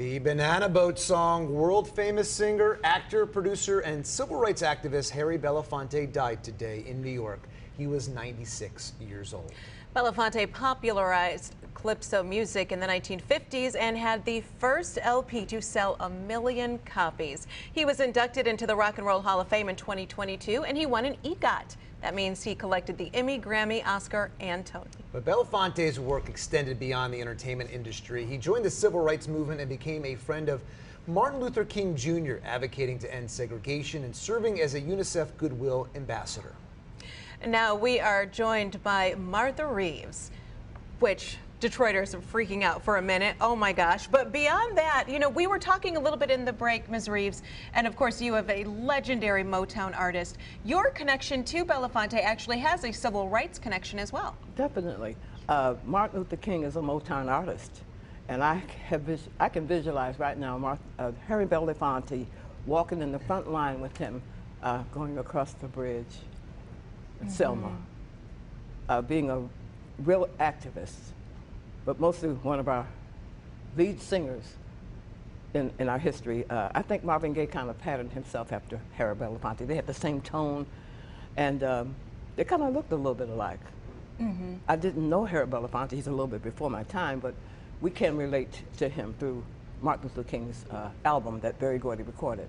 The Banana Boat song, world-famous singer, actor, producer, and civil rights activist Harry Belafonte died today in New York. He was 96 years old. Belafonte popularized calypso music in the 1950s and had the first LP to sell 1 million copies. He was inducted into the Rock and Roll Hall of Fame in 2022, and he won an EGOT. That means he collected the Emmy, Grammy, Oscar, and Tony. But Belafonte's work extended beyond the entertainment industry. He joined the civil rights movement and became a friend of Martin Luther King Jr., advocating to end segregation and serving as a UNICEF Goodwill Ambassador. Now we are joined by Martha Reeves, which Detroiters are freaking out for a minute. Oh my gosh. But beyond that, you know, we were talking a little bit in the break, Ms. Reeves, and of course you have a legendary Motown artist. Your connection to Belafonte actually has a civil rights connection as well. Definitely. Martin Luther King is a Motown artist, and I can visualize right now Harry Belafonte walking in the front line with him, going across the bridge in Selma, being a real activist, but mostly one of our lead singers in our history. I think Marvin Gaye kind of patterned himself after Harry Belafonte. They had the same tone, and they kind of looked a little bit alike. I didn't know Harry Belafonte. He's a little bit before my time, but we can relate to him through Martin Luther King's album that Berry Gordy recorded.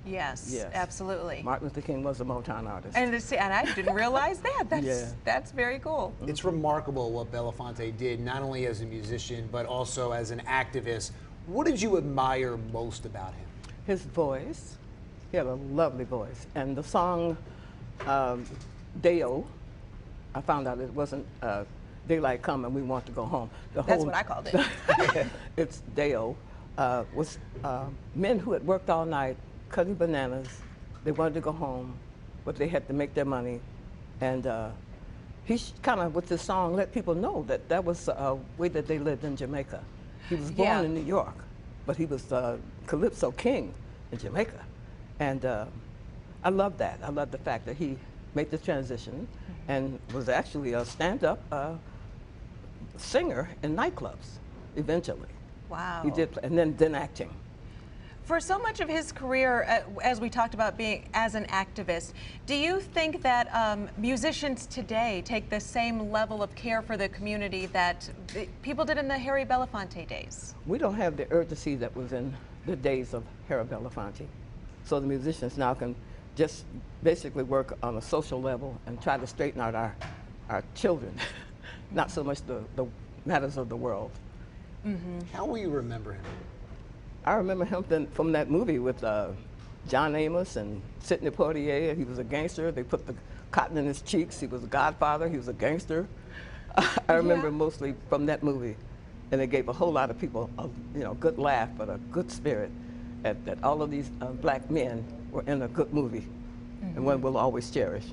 Yes, absolutely. Martin Luther King was a Motown artist. And I didn't realize that. That's very cool. It's remarkable what Belafonte did, not only as a musician, but also as an activist. What did you admire most about him? His voice. He had a lovely voice. And the song, Day-O, I found out it wasn't Daylight Come and We Want to Go Home. That's what I called it. It's Day-O. Was men who had worked all night, cutting bananas. They wanted to go home, but they had to make their money. And he kind of, with this song, let people know that that was a way that they lived in Jamaica. He was born in New York, but he was the Calypso king in Jamaica. And I love that. I love the fact that he made the transition and was actually a stand-up singer in nightclubs eventually. Wow. He did, and then acting. For so much of his career, as we talked about being as an activist, do you think that musicians today take the same level of care for the community that people did in the Harry Belafonte days? We don't have the urgency that was in the days of Harry Belafonte. So the musicians now can just basically work on a social level and try to straighten out our children, not so much the matters of the world. How will you remember him? I remember him from that movie with John Amos and Sidney Poitier. He was a gangster. They put the cotton in his cheeks. He was a godfather. He was a gangster. I remember mostly from that movie. And it gave a whole lot of people a good laugh, but a good spirit that all of these black men were in a good movie, and one we'll always cherish.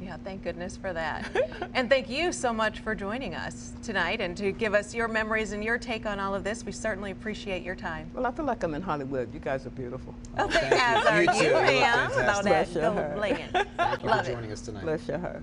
Yeah, thank goodness for that. And thank you so much for joining us tonight and to give us your memories and your take on all of this. We certainly appreciate your time. Well, I feel like I'm in Hollywood. You guys are beautiful. Oh, as are you, ma'am. With all that gold bling. Thank you for joining us tonight. Bless your heart.